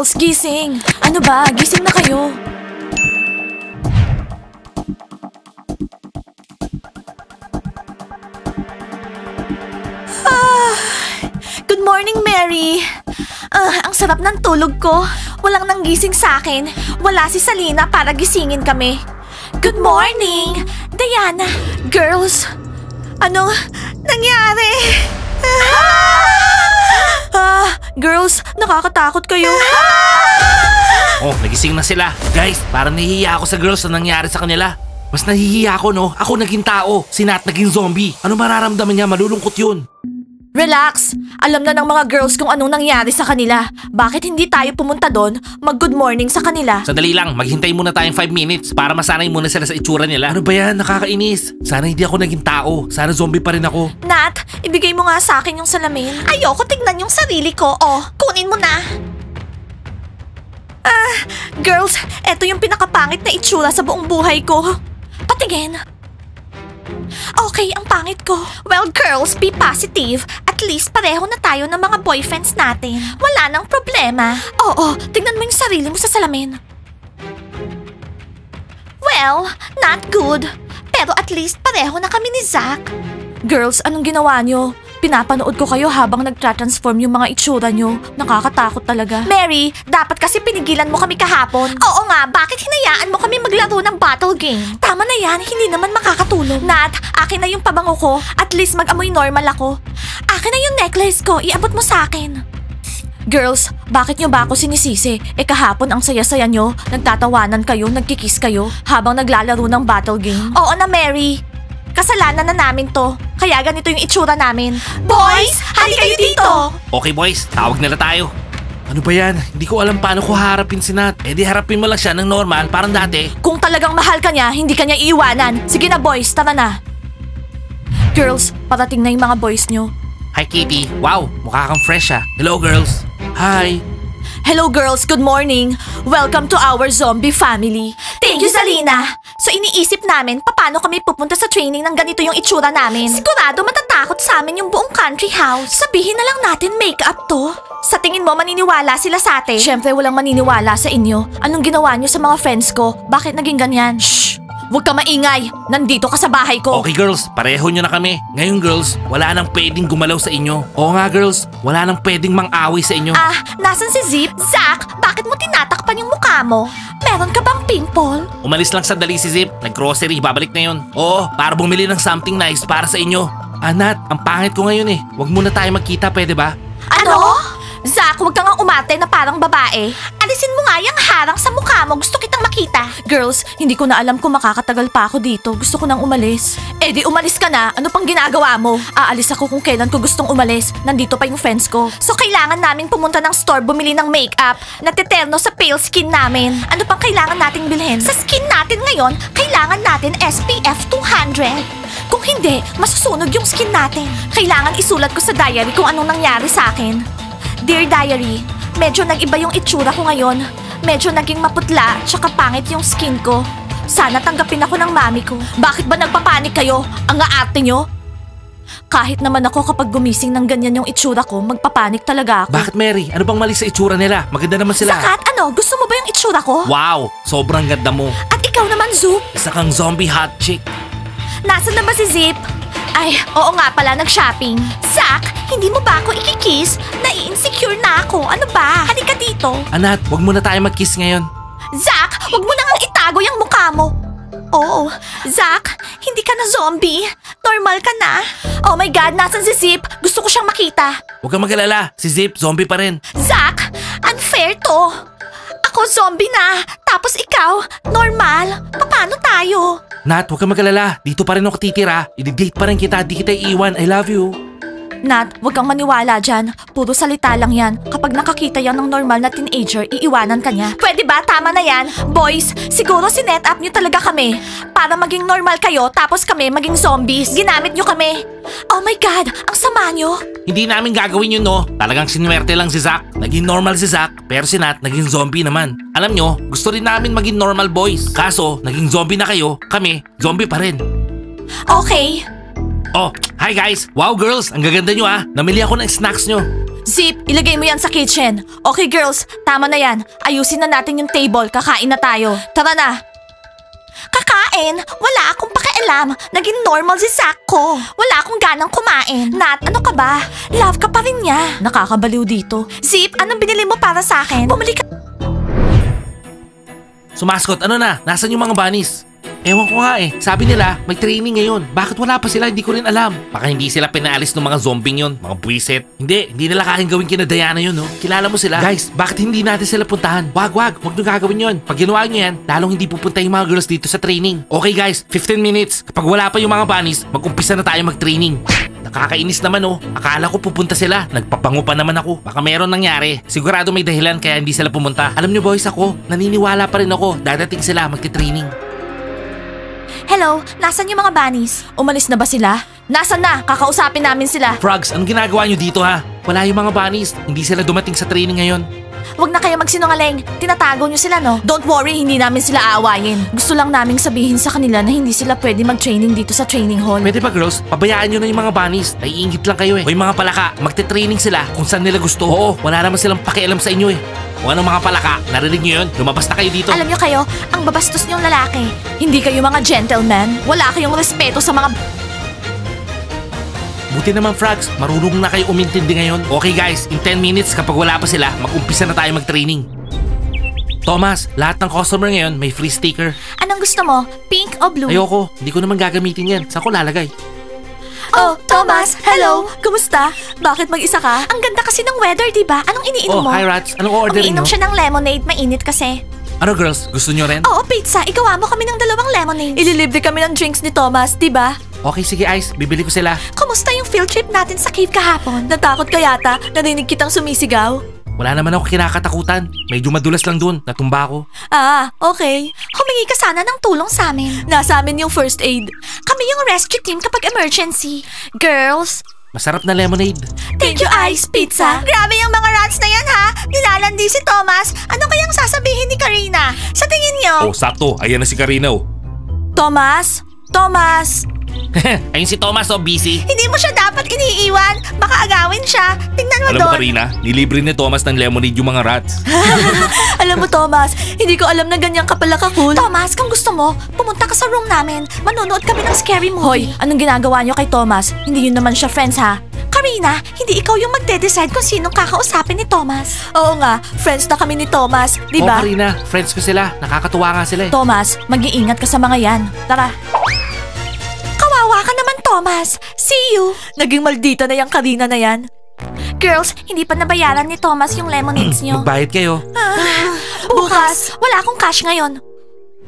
Girls, gising! Ano ba? Gising na kayo. Good morning, Mary. Ang sarap ng tulog ko. Walang nanggising sa akin. Wala si Salina para gisingin kami. Good morning, Diana. Girls, anong nangyari? Girls, nakakatakot kayo. Oh, nagising na sila. Guys, parang nahihiya ako sa girls na nangyari sa kanila. Mas nahihiya ako, no? Ako naging tao. Si Nat naging zombie. Ano mararamdaman niya? Malulungkot yun. Relax! Alam na ng mga girls kung anong nangyari sa kanila. Bakit hindi tayo pumunta doon, mag-good morning sa kanila? Sandali lang, maghintay muna tayong 5 minutes para masanay muna sila sa itsura nila. Ano ba yan? Nakakainis. Sana hindi ako naging tao. Sana zombie pa rin ako. Nat, ibigay mo nga sa akin yung salamin. Ayoko tignan yung sarili ko. Oh, kunin mo na. Girls, eto yung pinakapangit na itsura sa buong buhay ko. Patingin. Okay, ang pangit ko. Well, girls, be positive. At least pareho na tayo ng mga boyfriends natin. Wala nang problema. Oo, tignan mo yung sarili mo sa salamin. Well, not good. Pero at least pareho na kami ni Zach. Girls, anong ginawa nyo? Pinapanood ko kayo habang nagtra-transform yung mga itsura nyo. Nakakatakot talaga. Mary, dapat kasi pinigilan mo kami kahapon. Oo nga, bakit hinayaan mo kami maglaro ng bottle game? Tama na yan, hindi naman makakatulong. Nat, akin na yung pabango ko. At least mag-amoy normal ako. Akin na yung necklace ko, iabot mo sa akin. Girls, bakit nyo ba ako sinisisi? Kahapon ang saya-saya nyo, nagtatawanan kayo, nagkikiss kayo, habang naglalaro ng bottle game. Oo na, Mary. Kasalanan na namin to. Kaya ganito yung itsura namin. Boys, hali kayo dito! Okay boys, tawag nila tayo. Ano ba yan? Hindi ko alam paano ko harapin si Nat. Di harapin mo lang siya ng normal, parang dati. Kung talagang mahal ka niya, hindi ka niya iiwanan. Sige na boys, tara na. Girls, parating na yung mga boys nyo. Hi Kitty, wow, mukha kang fresh ah. Hello girls. Hi. Hello girls, good morning. Welcome to our zombie family. Thank you, Zalina. So iniisip namin, paano kami pupunta sa training ng ganito yung itsura namin. Sigurado matatakot sa amin yung buong country house. Sabihin na lang natin make-up to. Sa tingin mo, maniniwala sila sa atin? Siyempre walang maniniwala sa inyo. Anong ginawa niyo sa mga friends ko? Bakit naging ganyan? Shh! Huwag ka maingay! Nandito ka sa bahay ko! Okay girls, pareho nyo na kami. Ngayon girls, wala nang pwedeng gumalaw sa inyo. Oo nga girls, wala nang pwedeng mang-away sa inyo. Nasan si Zip? Zach, bakit mo tinatakpan yung mukha mo? Meron ka bang pimple? Umalis lang sandali si Zip. Nag-grocery, babalik na yun. Oo, para bumili ng something nice para sa inyo. Nat, ang pangit ko ngayon eh. Huwag muna tayo magkita, pwede ba? Ano? Zach, huwag kang umarte na parang babae. Alisin mo nga yung harang sa mukha mo. Gusto kitang makita. Girls, hindi ko na alam kung makakatagal pa ako dito. Gusto ko nang umalis. Di umalis ka na. Ano pang ginagawa mo? Aalis ako kung kailan ko gustong umalis. Nandito pa yung friends ko. So kailangan namin pumunta ng store bumili ng makeup na teterno sa pale skin namin. Ano pang kailangan nating bilhin? Sa skin natin ngayon, kailangan natin SPF 200. Kung hindi, masusunog yung skin natin. Kailangan isulat ko sa diary kung anong nangyari sa akin. Dear Diary, medyo nag-iba yung itsura ko ngayon. Medyo naging maputla, tsaka pangit yung skin ko. Sana tanggapin ako ng mami ko. Bakit ba nagpapanik kayo? Ang aarte nyo? Kahit naman ako kapag gumising ng ganyan yung itsura ko, magpapanik talaga ako. Bakit Mary? Ano bang mali sa itsura nila? Maganda naman sila. Sakat, ano? Gusto mo ba yung itsura ko? Wow, sobrang ganda mo. At ikaw naman, Zoop? Isa kang zombie hot chick. Nasaan na ba si Zip? Ay, oo nga pala, nag-shopping. Zach, hindi mo ba ako ikikiss? Nai-insecure na ako. Ano ba? Halika dito. Nat, wag muna tayo mag-kiss ngayon. Zach, wag mo nang itago yung mukha mo. Oh, Zach, hindi ka na zombie. Normal ka na. Oh my God, nasan si Zip? Gusto ko siyang makita. Huwag kang mag-alala. Si Zip, zombie pa rin. Zach, unfair to. Ako zombie na, tapos ikaw, normal. Paano tayo? Nat, huwag kang mag-alala. Dito pa rin ako titira. I-date pa rin kita. Di kita iiwan. I love you. Nat, huwag kang maniwala dyan. Puro salita lang yan. Kapag nakakita yan ng normal na teenager, iiwanan ka niya. Pwede ba? Tama na yan. Boys, siguro sinet up nyo talaga kami. Para maging normal kayo, tapos kami maging zombies. Ginamit nyo kami. Oh my God, ang sama nyo. Hindi namin gagawin yun, no? Talagang sinuwerte lang si Zach. Naging normal si Zach, pero si Nat naging zombie naman. Alam nyo, gusto rin namin maging normal boys. Kaso, naging zombie na kayo, kami, zombie pa rin. Okay. Oh, hi guys! Wow girls, ang gaganda nyo ah! Namili ako ng snacks nyo. Zip, ilagay mo yan sa kitchen. Okay girls, tama na yan. Ayusin na natin yung table, kakain na tayo. Tara na. Kakain? Wala akong pakialam. Naging normal si Zach ko. Wala akong ganang kumain. Nat, ano ka ba? Love ka pa rin niya. Nakakabaliw dito. Zip, anong binili mo para sa akin? Bumili ka... Sumaskot, ano na? Nasaan yung mga bunnies? Ewan ko nga eh. Sabi nila, may training ngayon. Bakit wala pa sila? Hindi ko rin alam. Baka hindi sila pinaalis ng mga zombie yun. Mga buwisit. Hindi nila kayang gawin kina Diana yun, no? Kilala mo sila? Guys, bakit hindi natin sila puntahan? Wag nyo gagawin yun. Pag ginawa nyo yan, lalong hindi pupunta yung mga girls dito sa training. Okay guys, 15 minutes. Kapag wala pa yung mga bunnies, mag-umpisa na tayo mag-training. Nakakainis naman oh. Akala ko pupunta sila. Nagpapango pa naman ako. Baka meron nangyari. Sigurado may dahilan kaya hindi sila pumunta. Alam nyo boys, ako, naniniwala pa rin ako. Dadating sila magti-training. Hello, nasan yung mga bunnies? Umalis na ba sila? Nasan na? Kakausapin namin sila. Frogs, anong ginagawa nyo dito ha? Wala yung mga bunnies. Hindi sila dumating sa training ngayon. Huwag na kayo magsinungaling. Tinatago nyo sila, no? Don't worry, hindi namin sila aawayin. Gusto lang naming sabihin sa kanila na hindi sila pwede mag-training dito sa training hall. Pwede ba girls? Pabayaan nyo na yung mga bunnies. Naiingit lang kayo eh. O yung mga palaka, magte-training sila kung saan nila gusto. Oo, wala naman silang pakialam sa inyo eh. O anong mga palaka, narinig nyo yun? Lumabas na kayo dito. Alam nyo kayo, ang babastos nyong lalaki. Hindi kayo mga gentlemen. Wala kayong respeto sa mga... Buti naman Frogs, marunong na kayo umintindi ngayon. Okay guys, in 10 minutes kapag wala pa sila, mag-umpisa na tayo mag-training. Thomas, lahat ng customer ngayon may free sticker. Anong gusto mo? Pink o blue? Ayoko, hindi ko naman gagamitin yan. Saan ko lalagay? Oh, Thomas! Hello! Kumusta? Bakit mag-isa ka? Ang ganda kasi ng weather, di ba? Anong iniinom mo? Hi Rats, anong orderin Umiinom nyo? siya ng lemonade, mainit kasi. Ano girls, gusto nyo rin? Oo, pizza. Igawa mo kami ng 2 lemonades. Ililibre kami ng drinks ni Thomas, di ba? Okay, sige Ice, bibili ko sila. Kumusta yung field trip natin sa cave kahapon? Natakot ka yata? Narinig kitang sumisigaw? Wala naman ako kinakatakutan. Medyo madulas lang dun, natumba ko. Ah, okay. Humingi ka sana ng tulong sa amin. Nasa amin yung first aid. Kami yung rescue team kapag emergency. Girls, Masarap na lemonade. thank you Ice Pizza. Grabe yung mga rats na yan ha. Nilalandi si Thomas. Ano kayang sasabihin ni Karina? Sa tingin niyo? Oh, sakto. Ayan na si Karina oh. Thomas? Thomas? Ayun si Thomas oh, busy. Hindi mo siya dapat iniiwan. Baka agawin siya. Tingnan mo Alam mo doon. Karina, nilibre ni Thomas ng lemonade yung mga rats. Alam mo, Thomas, hindi ko alam na ganyan ka pala ka-cool. Thomas, kung gusto mo, pumunta ka sa room namin. Manonood kami ng scary movie. Hoy, anong ginagawa niyo kay Thomas? Hindi yun naman siya friends, ha? Karina, hindi ikaw yung magde-decide kung sinong kakausapin ni Thomas. Oo nga, friends na kami ni Thomas, di Oh ba? Karina, friends ko sila. Nakakatuwa nga sila eh. Thomas, mag-iingat ka sa mga yan. Tara. Kawawa ka naman, Thomas. See you. Naging maldita na yung Karina na yan. Girls, hindi pa nabayaran ni Thomas yung lemonades niyo. Magbayad kayo. Bukas, wala akong cash ngayon.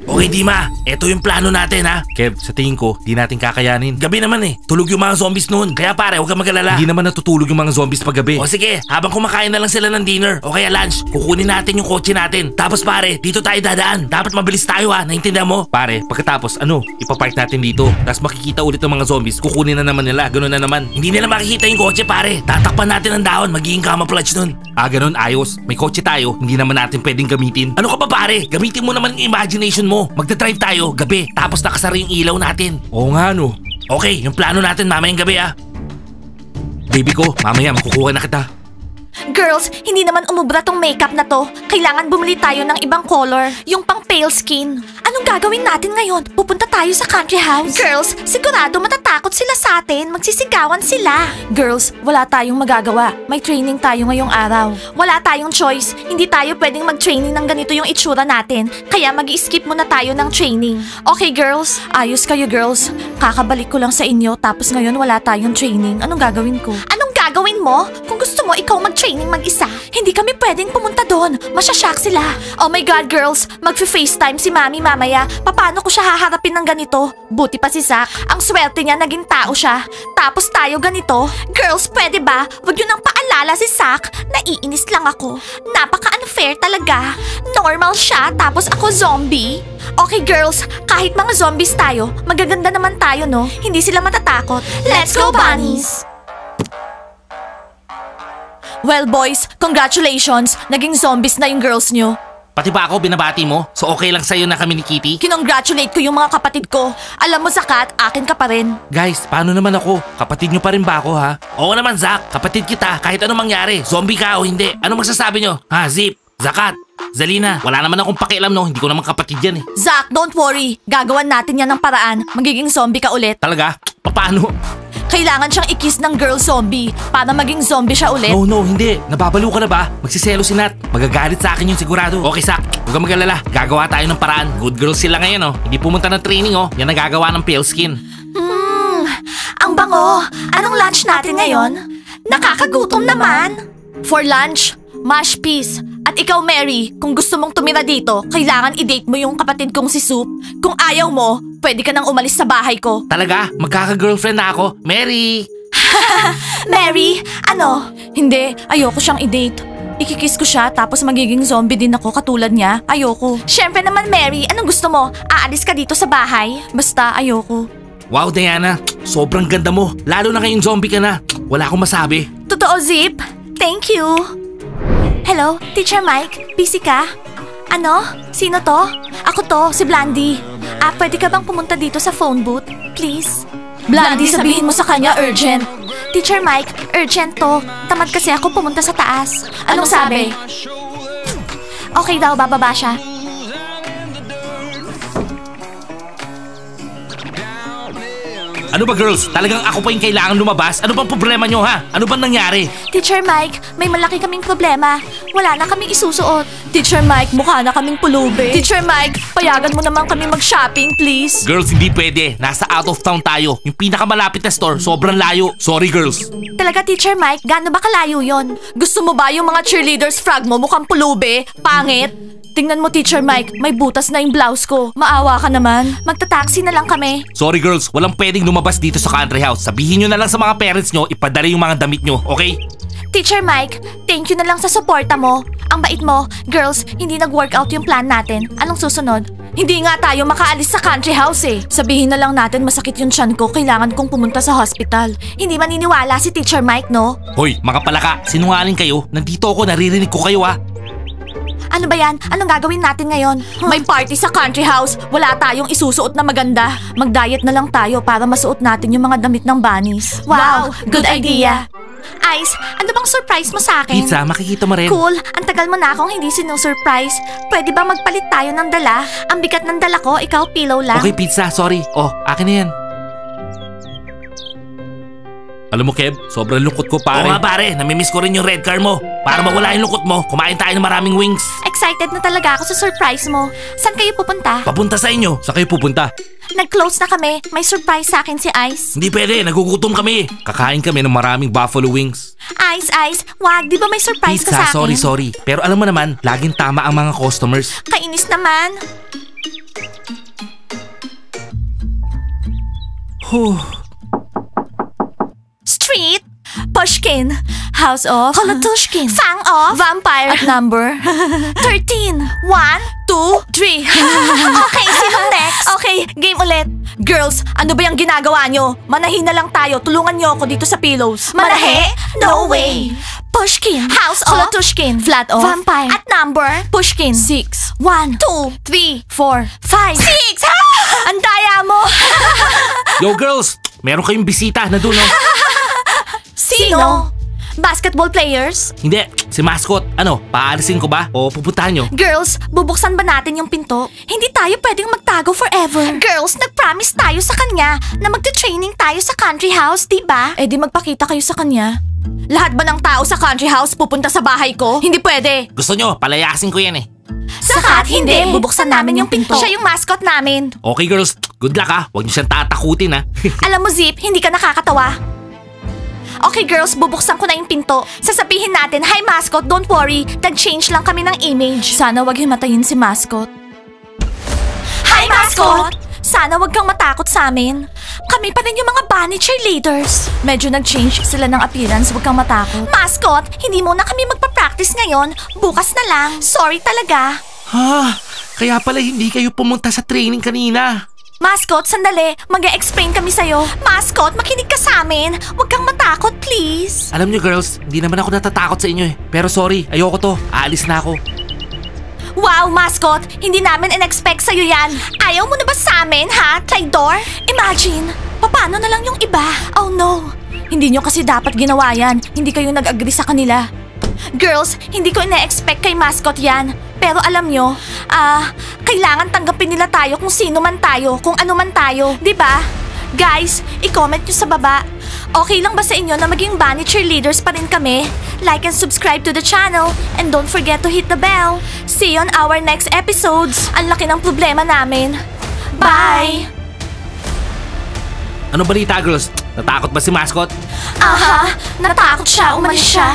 Okay Dima, eto yung plano natin ha. Kev, sa tingin ko, di natin kakayanin. Gabi naman eh, tulog yung mga zombies noon. Kaya pare, huwag kang mag-alala. Hindi naman natutulog yung mga zombies pag gabi. O sige, habang kumakain na lang sila ng dinner o kaya lunch, kukunin natin yung kotse natin. Tapos pare, dito tayo dadaan. Dapat mabilis tayo ha, naintindihan mo? Pare, pagkatapos ipapark natin dito. Tapos makikita ulit ng mga zombies, kukunin na naman nila. Ganun na naman. Hindi nila makikita yung kotse pare. Tatakpan natin ang dahon, magiging camouflage nun. Ganun, ayos. May kotse tayo, hindi naman natin pwedeng gamitin. Ano ka ba pare? Gamitin mo naman yung imagination mo. Magdadrive tayo gabi, tapos nakasara yung ilaw natin. Oo nga no. Okay, yung plano natin mamayang gabi ah. Baby ko, mamaya makukuha na kita. Girls, hindi naman umubra tong makeup na to. Kailangan bumili tayo ng ibang color. Yung pang pale skin. Anong gagawin natin ngayon? Pupunta tayo sa country house. Girls, sigurado matatakot sila sa atin. Magsisigawan sila. Girls, wala tayong magagawa. May training tayo ngayong araw. Wala tayong choice. Hindi tayo pwedeng mag-training ng ganito yung itsura natin. Kaya mag-skip muna tayo ng training. Okay, girls? Ayos kayo, girls. Kakabalik ko lang sa inyo tapos ngayon wala tayong training. Anong gagawin ko? Anong gagawin mo? Kung gusto mo ikaw mag-training mag-isa, hindi kami pwedeng pumunta doon. Masyashock sila. Oh my God, girls. Mag-FaceTime si Mami mamaya. Paano ko siya haharapin ng ganito? Buti pa si Zach. Ang swerte niya, naging tao siya. Tapos tayo ganito. Girls, pwede ba? Huwag yun ang paalala si Zach. Naiinis lang ako. Napaka-unfair talaga. Normal siya, tapos ako zombie. Okay, girls. Kahit mga zombies tayo, magaganda naman tayo, no? Hindi sila matatakot. Let's go, bunnies! Well, boys, congratulations. Naging zombies na yung girls nyo. Pati ba ako binabati mo? So okay lang sa'yo na kami ni Kitty? Kinongratulate ko yung mga kapatid ko. Alam mo, Zakat, akin ka pa rin. Guys, paano naman ako? Kapatid nyo pa rin ba ako ha? Oo naman Zach, kapatid kita kahit anong mangyari. Zombie ka o hindi. Ano masasabi nyo? Ha, Zip, Zakat, Zalina, wala naman akong pakialam no. Hindi ko naman kapatid yan eh. Zach, don't worry. Gagawan natin yan ng paraan. Magiging zombie ka ulit. Talaga? Paano? Kailangan siyang i-kiss ng girl zombie para maging zombie siya ulit. No, hindi. Nababalo ka na ba? Magsiselo si Nat. Magagalit sa akin yun sigurado. Okay, Sak. Huwag kang mag-alala. Gagawa tayo ng paraan. Good girls sila ngayon, oh. Hindi pumunta ng training, oh. Yan ang gagawa ng pale skin. Ang bango. Anong lunch natin ngayon? Nakakagutom naman. For lunch, mashed peas. At ikaw, Mary, kung gusto mong tumira dito, kailangan i-date mo yung kapatid kong si Soup. Kung ayaw mo, pwede ka nang umalis sa bahay ko. Talaga? Magkaka-girlfriend na ako? Mary! Mary, ano? Hindi, ayoko siyang i-date. Ikikiss ko siya tapos magiging zombie din ako katulad niya. Ayoko. Syempre naman, Mary, anong gusto mo? Aalis ka dito sa bahay? Basta ayoko. Wow, Diana. Sobrang ganda mo. Lalo na ngayong zombie ka na. Wala akong masabi. Totoo, Zip. Thank you. Hello, Teacher Mike. Busy ka? Ano? Sino to? Ako to, si Blandy. Pwede ka bang pumunta dito sa phone booth? Please? Blandy, sabihin mo sa kanya urgent. Teacher Mike, urgent to. Tamad kasi ako pumunta sa taas. Anong sabi? Okay daw, bababa siya. Ano ba girls? Talagang ako pa yung kailangan lumabas? Ano bang problema nyo ha? Ano bang nangyari? Teacher Mike, may malaki kaming problema. Wala na kaming isusuot. Teacher Mike, mukha na kaming pulubi. Teacher Mike, payagan mo naman kami mag-shopping, please. Girls, hindi pwede. Nasa out of town tayo. Yung pinakamalapit na store, sobrang layo. Sorry girls. Talaga, Teacher Mike, gaano ba kalayo yon? Gusto mo ba yung mga cheerleaders frag mo mukhang pulubi? Pangit? Tingnan mo, Teacher Mike, may butas na yung blouse ko. Maawa ka naman. Magta-taxi na lang kami. Sorry girls, walang pwedeng lumabas dito sa country house. Sabihin nyo na lang sa mga parents nyo, ipadala yung mga damit nyo, okay? Teacher Mike, thank you na lang sa suporta mo. Ang bait mo. Girls, hindi nag-workout yung plan natin. Anong susunod? Hindi nga tayo makaalis sa country house eh. Sabihin na lang natin masakit yung tiyan ko, kailangan kong pumunta sa hospital. Hindi maniniwala si Teacher Mike, no? Hoy, mga palaka, sinungaling kayo. Nandito ako, naririnig ko kayo ha. Ano ba yan? Anong gagawin natin ngayon? May party sa country house. Wala tayong isusuot na maganda. Mag-diet na lang tayo para masuot natin yung mga damit ng bunnies. Wow! Good idea! Ice, ano bang surprise mo sa akin? Pizza, makikita mo rin. Cool! Ang tagal mo na akong hindi sinusurprise. Pwede ba magpalit tayo ng dala? Ang bigat ng dala ko, ikaw pillow lang. Okay, pizza, sorry. Oh, akin na yan. Alam mo, Kev, sobrang lungkot ko, pare. Oo nga, pare. Namimiss ko rin yung red car mo. Para mawala yung lungkot mo, kumain tayo ng maraming wings. Excited na talaga ako sa surprise mo. Saan kayo pupunta? Papunta sa inyo. Saan kayo pupunta? Nag-close na kami. May surprise sa akin si Ice. Hindi pwede. Nagugutom kami. Kakain kami ng maraming buffalo wings. Ice, wag. Di ba may surprise ka sa Pizza, akin? sorry. Pero alam mo naman, laging tama ang mga customers. Kainis naman. Street. Pushkin. House of. Kolatushkin. Fang of. Vampire. At number. 13. 1, 2, 3. Okay, sino next? Okay, game ulit. Girls, ano ba yung ginagawa nyo? Manahi na lang tayo. Tulungan nyo ako dito sa pillows. Manahi? No way. Pushkin. House of. Kolatushkin. Flat of. Vampire. At number. Pushkin. 6. 1, 2, 3, 4, 5. 6! Ang daya mo. Yo girls, meron kayong bisita na doon. Sino? Basketball players? Hindi, si mascot. Ano, paalisin ko ba? O pupuntahan nyo? Girls, bubuksan ba natin yung pinto? Hindi tayo pwedeng magtago forever. Girls, nag-promise tayo sa kanya na magte-training tayo sa country house, diba? Eh di magpakita kayo sa kanya. Lahat ba ng tao sa country house pupunta sa bahay ko? Hindi pwede. Gusto nyo, palayasin ko yan eh. Sakat, hindi. Bubuksan namin yung pinto. Siya yung mascot namin. Okay girls, good luck ha. Huwag nyo siyang tatakutin ha. Alam mo, Zip, hindi ka nakakatawa. Okay girls, bubuksan ko na yung pinto. Sasabihin natin, hi mascot, don't worry. Nag-change lang kami ng image. Sana wag himatayin si mascot. Hi mascot! Sana wag kang matakot sa amin. Kami pa rin yung mga bunny cheerleaders. Medyo nag-change sila ng appearance, wag kang matakot. Mascot, hindi muna kami magpa-practice ngayon. Bukas na lang. Sorry talaga. Ha? Kaya pala hindi kayo pumunta sa training kanina. Mascot, sandali. Mag-e-explain kami sa'yo. Mascot, makinig ka sa amin. Huwag kang matakot, please. Alam nyo girls, hindi naman ako natatakot sa inyo eh. Pero sorry, ayoko to. Aalis na ako. Wow, mascot! Hindi namin in-expect sa'yo yan. Ayaw mo na ba sa amin, ha? Traidor? Imagine, paano na lang yung iba? Oh no! Hindi nyo kasi dapat ginawa yan. Hindi kayo nag-agree sa kanila. Girls, hindi ko ina-expect kay mascot yan. Pero alam nyo, kailangan tanggapin nila tayo kung sino man tayo, kung ano man tayo. 'Di ba? Guys, i-comment nyo sa baba. Okay lang ba sa inyo na maging bunny cheerleaders pa rin kami? Like and subscribe to the channel. And don't forget to hit the bell. See you on our next episodes. Ang laki ng problema namin. Bye! Ano balita, girls? Natakot ba si mascot? Aha, natakot siya, umalis siya.